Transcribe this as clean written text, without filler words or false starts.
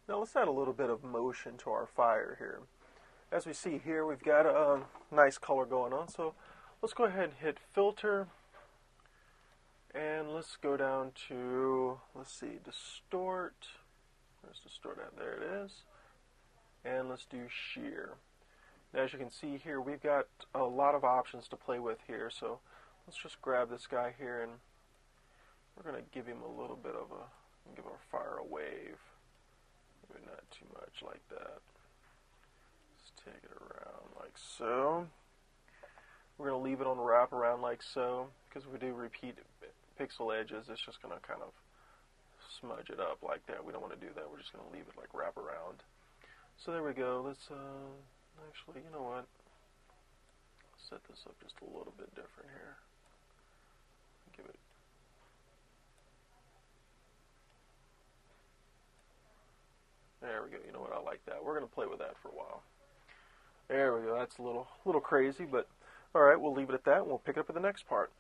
Now let's add a little bit of motion to our fire here. As we see here, we've got a nice color going on, so let's go ahead and hit Filter, and let's go down to, let's see, Distort. Where's Distort at? There it is. And let's do Sheer. Now, as you can see here, we've got a lot of options to play with here, so let's just grab this guy here, and we're going to give him a little bit of give our fire a wave. Maybe not too much like that. Take it around like so. We're going to leave it on wrap around like so, because if we do repeat pixel edges, it's just going to kind of smudge it up like that. We don't want to do that. We're just going to leave it like wrap around. So there we go. Let's actually, you know what? Set this up just a little bit different here. Give it. There we go. You know what? I like that. We're going to play with that for a while. There we go. That's a little crazy, but all right, we'll leave it at that, and we'll pick it up at the next part.